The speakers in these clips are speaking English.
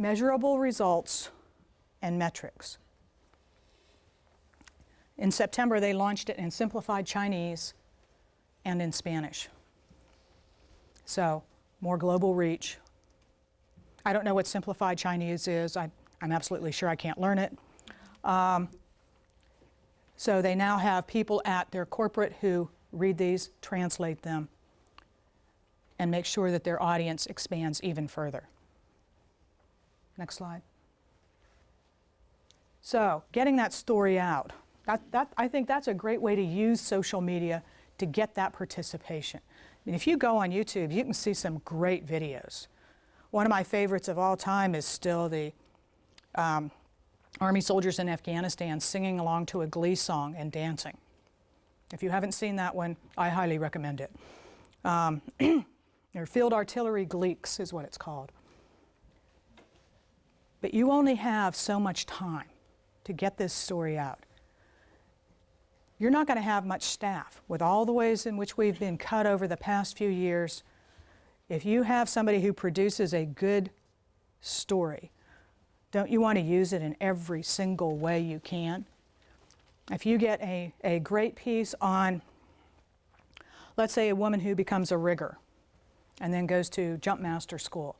measurable results and metrics. In September, they launched it in simplified Chinese and in Spanish. So, more global reach. I don't know what simplified Chinese is. I'm absolutely sure I can't learn it. So they now have people at their corporate who read these, translate them, and make sure that their audience expands even further. Next slide. So, getting that story out. I think that's a great way to use social media to get that participation. I mean, if you go on YouTube, you can see some great videos. One of my favorites of all time is still the Army soldiers in Afghanistan singing along to a Glee song and dancing. If you haven't seen that one, I highly recommend it. Or Field Artillery Gleeks is what it's called. But you only have so much time to get this story out. You're not going to have much staff. With all the ways in which we've been cut over the past few years, if you have somebody who produces a good story, don't you want to use it in every single way you can? If you get a great piece on, let's say, a woman who becomes a rigger and then goes to jump master school,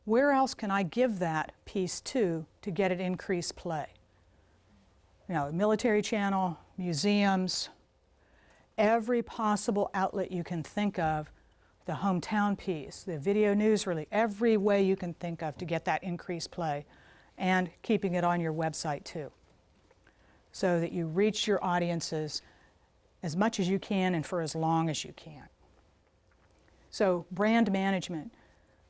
where else can I give that piece to get it increased play? You know, military channel, museums, every possible outlet you can think of, the hometown piece, the video news release, every way you can think of to get that increased play, and keeping it on your website too, so that you reach your audiences as much as you can and for as long as you can. So brand management.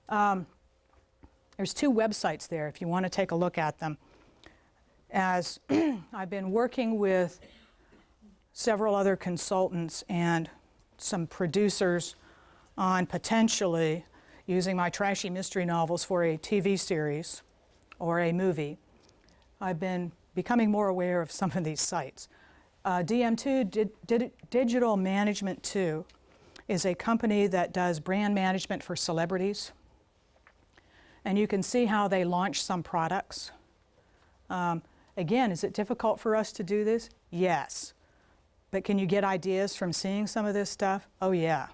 There's 2 websites there if you want to take a look at them. As I've been working with several other consultants and some producers on potentially using my trashy mystery novels for a TV series or a movie, I've been becoming more aware of some of these sites. DM2, Digital Management 2, is a company that does brand management for celebrities. And you can see how they launch some products. Again, is it difficult for us to do this? Yes. But can you get ideas from seeing some of this stuff? Oh yeah.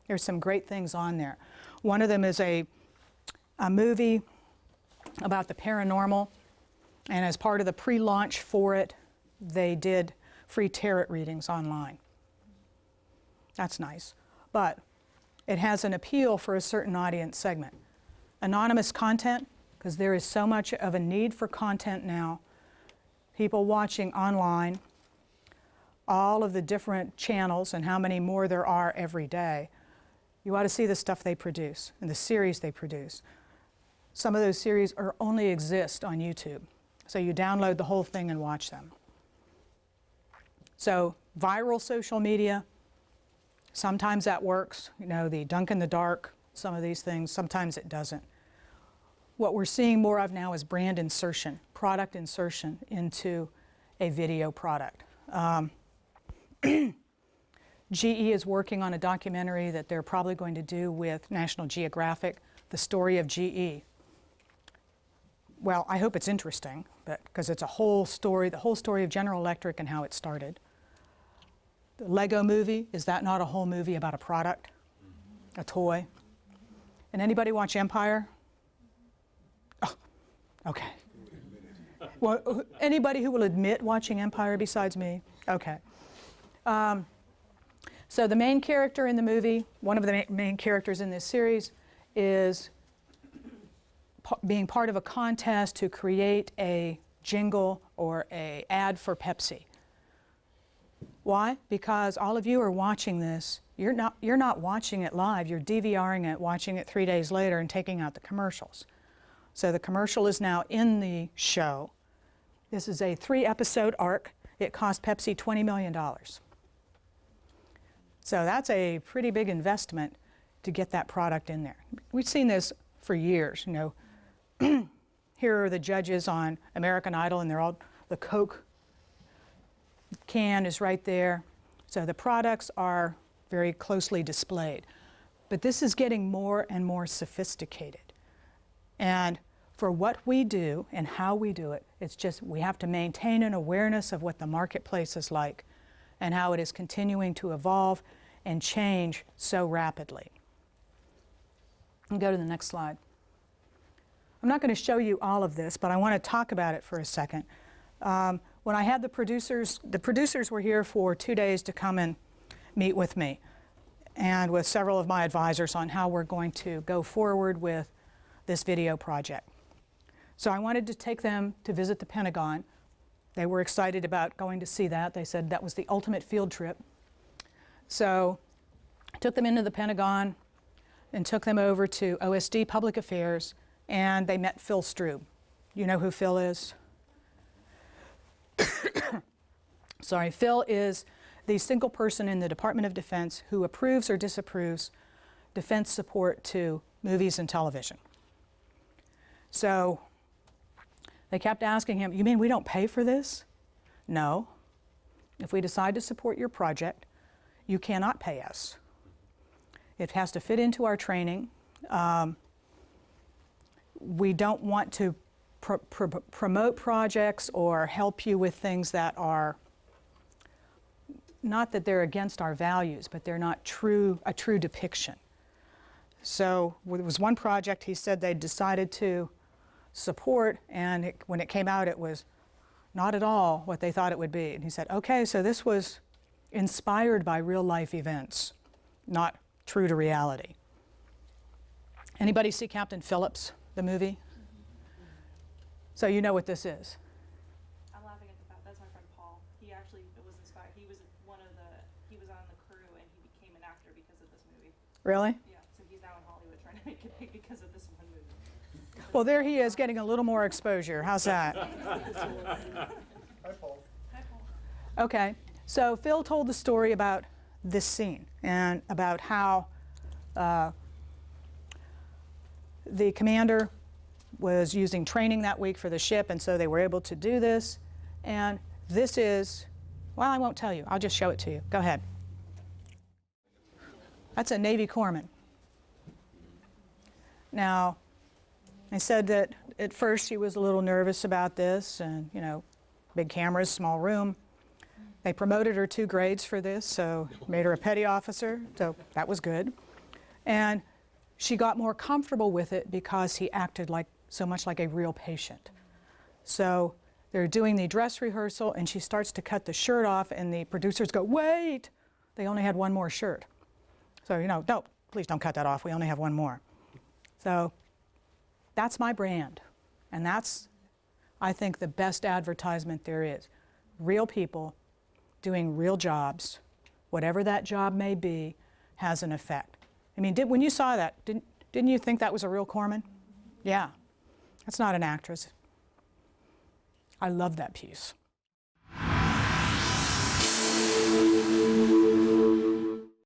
There's some great things on there. One of them is a movie about the paranormal, and as part of the pre-launch for it, they did free tarot readings online. That's nice. But it has an appeal for a certain audience segment. Anonymous content, because there is so much of a need for content now. People watching online, all of the different channels and how many more there are every day. You ought to see the stuff they produce and the series they produce. Some of those series only exist on YouTube. So you download the whole thing and watch them. So viral social media, sometimes that works. You know, the dunk in the dark, some of these things, sometimes it doesn't. What we're seeing more of now is brand insertion, product insertion into a video product. GE is working on a documentary that they're probably going to do with National Geographic, the story of GE. Well, I hope it's interesting, because it's a whole story, the whole story of General Electric and how it started. The Lego movie, is that not a whole movie about a product, a toy? And anybody watch Empire? Oh, okay. Well, anybody who will admit watching Empire besides me? Okay. So the main character in the movie, one of the main characters in this series, is being part of a contest to create a jingle or an ad for Pepsi. Why? Because all of you are watching this. You're not watching it live. You're DVRing it, watching it 3 days later, and taking out the commercials. So the commercial is now in the show. This is a 3-episode arc. It cost Pepsi $20 million. So that's a pretty big investment to get that product in there. We've seen this for years. You know, here are the judges on American Idol, and they're all, the Coke can is right there. So the products are very closely displayed. But this is getting more and more sophisticated. And for what we do and how we do it. It's just we have to maintain an awareness of what the marketplace is like and how it is continuing to evolve and change so rapidly. And go to the next slide. I'm not going to show you all of this, but I want to talk about it for a second. When I had the producers were here for 2 days to come and meet with me and with several of my advisors on how we're going to go forward with this video project. So I wanted to take them to visit the Pentagon. They were excited about going to see that. They said that was the ultimate field trip. So I took them into the Pentagon and took them over to OSD Public Affairs, and they met Phil Strube. You know who Phil is? Sorry, Phil is the single person in the Department of Defense who approves or disapproves defense support to movies and television. So they kept asking him, you mean we don't pay for this? No. If we decide to support your project, you cannot pay us. It has to fit into our training. We don't want to promote projects or help you with things that are not that they're against our values, but they're not a true depiction. So there was one project he said they decided to support, and when it came out, it was not at all what they thought it would be. And he said, okay, so this was inspired by real life events, not true to reality. Anybody see Captain Phillips, the movie? So you know what this is. I'm laughing at the fact that's my friend Paul. He actually was inspired. He was he was on the crew and he became an actor because of this movie. Really? Yeah, so he's now in Hollywood trying to make it big because of this one movie. Well, there he is getting a little more exposure. How's that? Hi, Paul. Hi, Paul. Okay, so Phil told the story about this scene and about how the commander was using training that week for the ship, and so they were able to do this. And this is, well, I won't tell you. I'll just show it to you. Go ahead. That's a Navy corpsman. Now, I said that at first he was a little nervous about this, and, you know, big cameras, small room. They promoted her 2 grades for this, so made her a petty officer, so that was good. And she got more comfortable with it because he acted so much like a real patient. So they're doing the dress rehearsal, and she starts to cut the shirt off, and the producers go, wait! They only had one more shirt. So, you know, no, please don't cut that off. We only have one more. So that's my brand. And that's, I think, the best advertisement there is. Real people doing real jobs, whatever that job may be, has an effect. I mean, when you saw that, didn't you think that was a real corpsman? Yeah. That's not an actress. I love that piece.